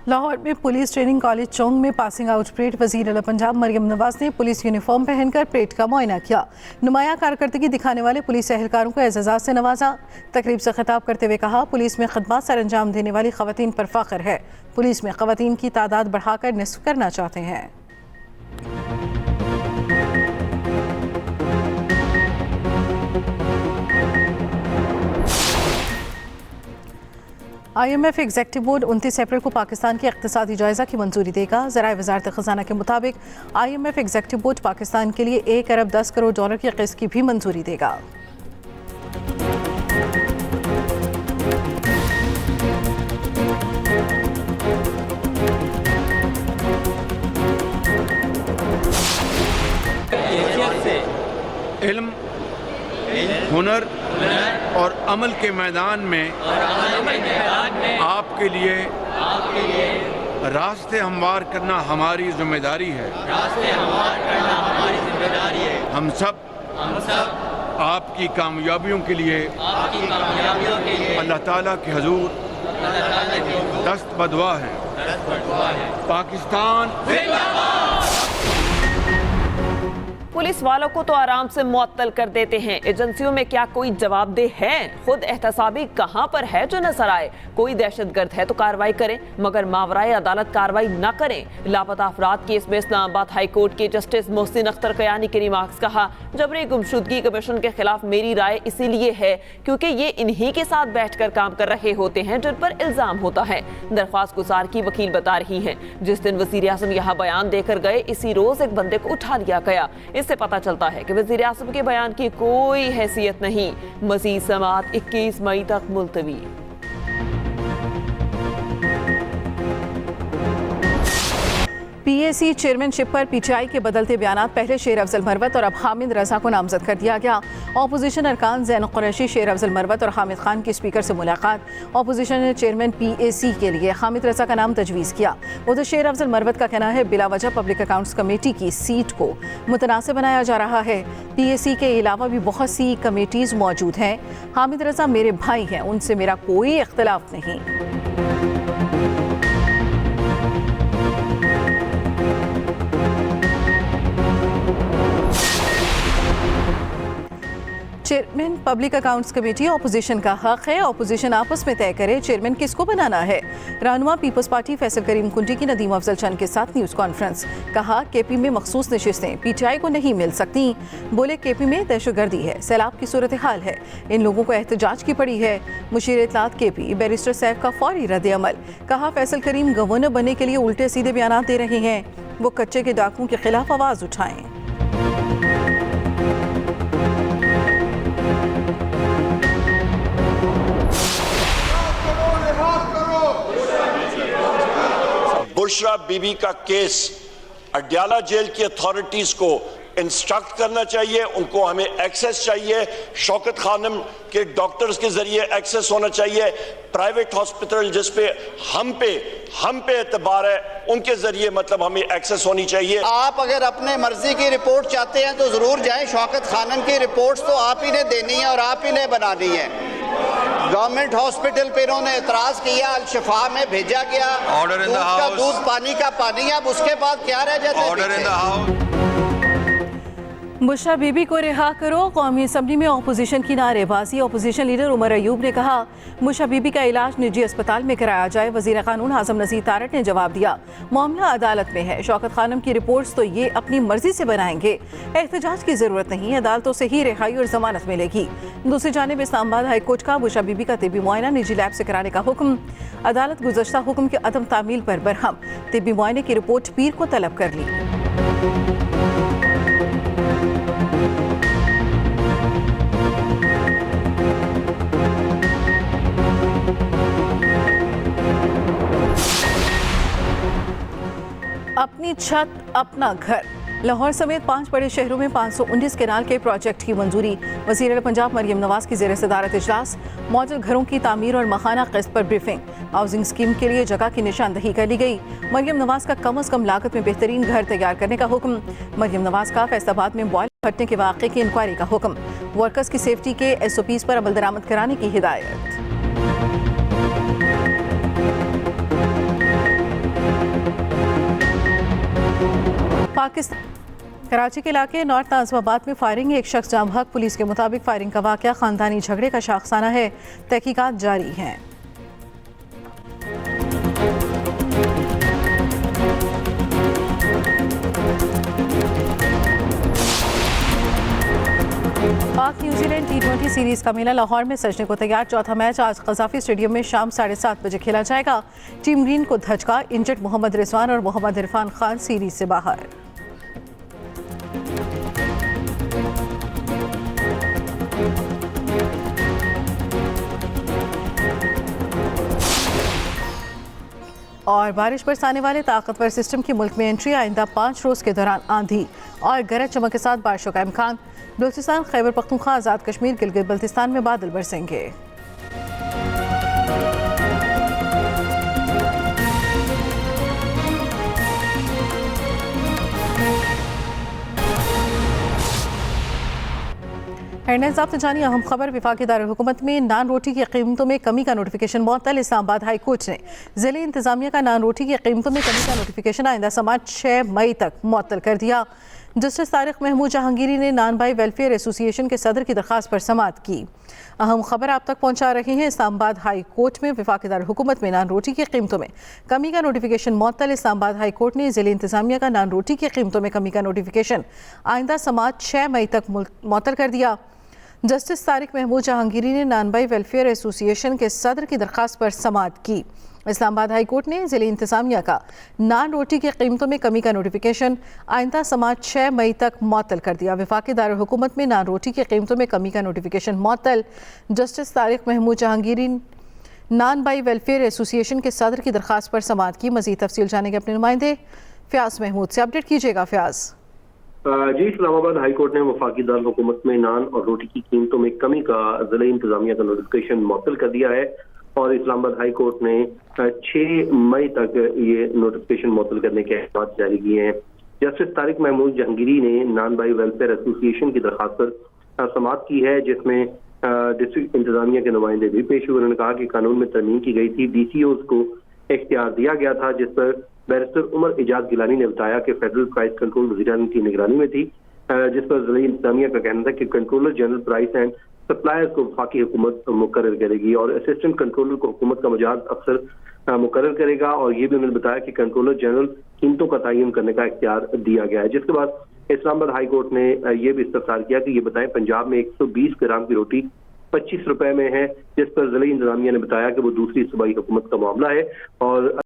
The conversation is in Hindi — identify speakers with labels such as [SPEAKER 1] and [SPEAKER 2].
[SPEAKER 1] लाहौर में पुलिस ट्रेनिंग कॉलेज चौंग में पासिंग आउट परेड वज़ीर आला पंजाब मरियम नवाज ने पुलिस यूनिफॉर्म पहनकर परेड का मुआयना किया। नुमाया कारकर्दगी दिखाने वाले पुलिस एहलकारों को एजाज़ात से नवाजा। तकरीब से खिताब करते हुए कहा, पुलिस में खदमात सर अंजाम देने वाली ख़वातीन पर फ़ख्र है। पुलिस में ख़वातीन की तादाद बढ़ाकर निस्फ करना चाहते हैं। IMF एग्जेक्टिव बोर्ड 29 अप्रैल को पाकिस्तान के इक़्तिसादी जायज़ा की मंजूरी देगा। ज़राए वज़ारत ख़ज़ाना के मुताबिक IMF एग्जेक्टिव बोर्ड पाकिस्तान के लिए 1 अरब 10 करोड़ डॉलर की क़िस्त की भी मंजूरी देगा।
[SPEAKER 2] इल्म, हुनर और अमल के मैदान में आपके लिए रास्ते हमवार करना हमारी जिम्मेदारी है। हम सब आपकी कामयाबियों के लिए अल्लाह ताला के हुजूर दस्त बदुआ हैं। पाकिस्तान
[SPEAKER 3] पुलिस वालों को तो आराम से मुअत्तल कर देते हैं, एजेंसियों में क्या कोई जवाबदेह है? खुद एहतसाबी कहां पर है जो नजर आए? कोई दहशतगर्द है तो कार्रवाई करें, मगर मावराए अदालत कार्रवाई न करें। लापता अफराद केस में इस्लामाबाद हाई कोर्ट के जस्टिस मोहसिन अख्तर कयानी के रिमार्क्स कहा, जबरी गुमशुदगी कमीशन के खिलाफ मेरी राय इसीलिए है क्योंकि ये इन्हीं के साथ बैठकर काम कर रहे होते हैं जिन पर इल्जाम होता है। दरख्वास्त गुजार की वकील बता रही हैं, जिस दिन वजीर आज़म यहाँ बयान देकर गए इसी रोज एक बंदे को उठा लिया गया। इससे पता चलता है कि वज़ीर आज़म के बयान की कोई हैसियत नहीं। मज़ीद समाअत 21 मई तक मुलतवी।
[SPEAKER 1] PAC चेयरमैनशिप पर PTI के बदलते बयानात, पहले शेर अफजल मरवत और अब हामिद रजा को नामजद कर दिया गया। ऑपोजिशन अरकान ज़ैन कुरैशी, शेर अफजल मरवत और हामिद खान की स्पीकर से मुलाकात। ऑपोजिशन ने चेयरमैन PAC के लिए हामिद रजा का नाम तजवीज़ किया। उधर शेर अफजल मरवत का कहना है बिला वजह पब्लिक अकाउंट्स कमेटी की सीट को मुतनासिब बनाया जा रहा है। PAC के अलावा भी बहुत सी कमेटीज़ मौजूद हैं। हामिद रजा मेरे भाई हैं, उनसे मेरा कोई इख्तलाफ नहीं। Chairman public accounts committee opposition का हक है, ऑपोजिशन आपस में तय करे चेयरमैन किसको बनाना है। रहनुमा पीपल्स पार्टी फैसल करीम कुंटी की नदीम अफजल चंद के साथ न्यूज़ कॉन्फ्रेंस, कहा KP में मखसूस नशिस्तें PTI को नहीं मिल सकती। बोले KP में दहशतगर्दी है, सैलाब की सूरत हाल है, इन लोगों को एहतजाज की पड़ी है। मुशीर इत्तलात KP बैरिस्टर सैफ का फौरी रद्द अमल, कहा फैसल करीम गवर्नर बनने के लिए उल्टे सीधे बयान दे रहे हैं, वो कच्चे के डाकुओं के खिलाफ आवाज़ उठाएं।
[SPEAKER 4] बुशरा बीबी का केस अडयाला जेल की अथॉरिटीज को इंस्ट्रक्ट करना चाहिए, उनको हमें एक्सेस चाहिए। शौकत खानम के डॉक्टर्स के जरिए एक्सेस होना चाहिए। प्राइवेट हॉस्पिटल जिस पे हम पे एतबार है उनके जरिए मतलब हमें एक्सेस होनी चाहिए।
[SPEAKER 5] आप अगर अपने मर्जी की रिपोर्ट चाहते हैं तो जरूर जाएं। शौकत खानम की रिपोर्ट्स तो आप ही ने देनी है और आप ही ने बनानी है। गवर्नमेंट हॉस्पिटल पे इन्होंने एतराज किया, अल शिफा में भेजा गया, दूध का दूध पानी का पानी। अब उसके बाद क्या रह जाता है?
[SPEAKER 1] बुशरा बीबी को रिहा करो, कौमी असम्बली में ऑपोजिशन की नारेबाजी। ऑपोजिशन लीडर उमर अयूब ने कहा बुशरा बीबी का इलाज निजी अस्पताल में कराया जाए। वजीर कानून आजम नज़ीर तारट ने जवाब दिया मामला अदालत में है, शौकत खानम की रिपोर्ट्स तो ये अपनी मर्जी से बनाएंगे, एहतजाज की जरूरत नहीं, अदालतों से ही रिहाई और जमानत मिलेगी। दूसरी जानिब इस्लामाबाद हाई कोर्ट का बुशरा बीबी का तिब्बी मुआयना निजी लैब से कराने का हुक्म। अदालत गुज़श्ता हुक्म के अदम तामील पर बरहम, तिब्बी मुआयने की रिपोर्ट पीर को तलब कर ली। अपनी छत अपना घर, लाहौर समेत 5 बड़े शहरों में 519 केनाल के प्रोजेक्ट की मंजूरी। वज़ीर आला पंजाब मरियम नवाज की ज़ेर सदारत इजलास, मॉडल घरों की तामीर और मखाना किस्त पर ब्रीफिंग। हाउसिंग स्कीम के लिए जगह की निशानदही कर ली गई। मरियम नवाज का कम अज़ कम लागत में बेहतरीन घर तैयार करने का हुक्म। मरियम नवाज का फैसलाबाद में बॉयलर फटने के वाक़े की इंक्वायरी का हुक्म। वर्कर्स की सेफ्टी के SOPs पर अमल दरामद कराने की हिदायत। पाकिस्तान कराची के इलाके नॉर्थ नाज़िमाबाद में फायरिंग, एक शख्स जाम हक। पुलिस के मुताबिक फायरिंग का वाक़या खानदानी झगड़े का शाखसाना है। तहकीकात जारी हैं। पाक न्यूजीलैंड T20 सीरीज का मेला लाहौर में सजने को तैयार। चौथा मैच आज कज़ाफी स्टेडियम में शाम 7:30 बजे खेला जाएगा। टीम ग्रीन को धचका, इंजर्ड मोहम्मद रिजवान और मोहम्मद इरफान खान सीरीज से बाहर। और बारिश बरसाने वाले ताकतवर सिस्टम की मुल्क में एंट्री। आइंदा 5 रोज के दौरान आंधी और गरज चमक के साथ बारिशों का इम्कान। बलूचिस्तान, खैबर पख्तूनख्वा, आज़ाद कश्मीर, गिलगित बल्तिस्तान में बादल बरसेंगे। हेडलाइंस आपने जानी। अहम खबर, वफाकी दारुल हुकूमत में नान रोटी की कीमतों में कमी का नोटिफिकेशन मुअत्तल। इस्लामाबाद हाई कोर्ट ने ज़िले इंतजामिया का नान रोटी की कीमतों में कमी का नोटिफिकेशन आइंदा समात 6 मई तक मुअत्तल कर दिया। जस्टिस तारिक महमूद जहांगीरी ने नान बाई वेलफेयर एसोसिएशन के सदर की दरख्वास्त पर समाअत की। अहम खबर आप तक पहुंचा रहे हैं। इस्लामाबाद हाई कोर्ट में वफाकी दारुल हुकूमत में नान रोटी की कीमतों में कमी का नोटिफिकेशन मुअत्तल। इस्लामाबाद हाई कोर्ट ने ज़िले इंतजामिया का नान रोटी की कीमतों में कमी का नोटिफिकेशन आइंदा समात 6 मई तक मुअत्तल कर दिया। जस्टिस तारिक महमूद जहांगीरी ने नान बाई वेलफेयर एसोसिएशन के सदर की दरख्वास्त पर समाअत की। इस्लामाबाद हाई कोर्ट ने ज़िले इंतजामिया का नान रोटी की कीमतों में कमी का नोटिफिकेशन आइंदा समात 6 मई तक मुअत्तल कर दिया। वफाकी दारुल हुकूमत में नान रोटी की कीमतों में कमी का नोटिफिकेशन मुअत्तल। जस्टिस तारिक महमूद जहांगीरी नान बाई वेलफेयर एसोसिएशन के सदर की दरख्वास्त पर समाअत की। मज़ीद तफसील जानेंगे अपने नुमाइंदे फ़याज़ महमूद से। अपडेट कीजिएगा फ़याज़।
[SPEAKER 6] जी, इस्लामाबाद हाई कोर्ट ने वफाकी दारुल हुकूमत में नान और रोटी की कीमतों में कमी का ज़िले इंतजामिया का नोटिफिकेशन मुअत्तल कर दिया है और इस्लामाबाद हाई कोर्ट ने 6 मई तक ये नोटिफिकेशन मुअत्तल करने के अहकाम जारी किए हैं। जस्टिस तारिक महमूद जहांगीरी ने नान बाई वेलफेयर एसोसिएशन की दरख्वास्त पर समाअत की है, जिसमें डिस्ट्रिक्ट इंतजामिया के नुमाइंदे भी पेश हुए। उन्होंने कहा कि कानून में तरमीम की गई थी, DCOs को इख्तियार दिया गया था, जिस पर बैरिस्टर उमर इजाज गिलानी ने बताया कि फेडरल प्राइस कंट्रोल वज़ीर-ए-आज़म की निगरानी में थी, जिस पर ज़िले इंतजामिया का कहना था कि controller general price and suppliers को वफाकी हुकूमत मुकर्रर करेगी और असिस्टेंट कंट्रोलर को हुकूमत का मजाज अफसर मुकर्रर करेगा। और ये भी उन्होंने बताया कि कंट्रोलर जनरल कीमतों का तयन करने का इख्तियार दिया गया है। जिसके बाद इस्लामाबाद हाई कोर्ट ने यह भी इस्तफसार किया कि ये बताएं पंजाब में 120 ग्राम की रोटी 25 रुपए में है, जिस पर ज़िले इंतजामिया ने बताया कि वो दूसरी सूबाई हुकूमत का मामला है और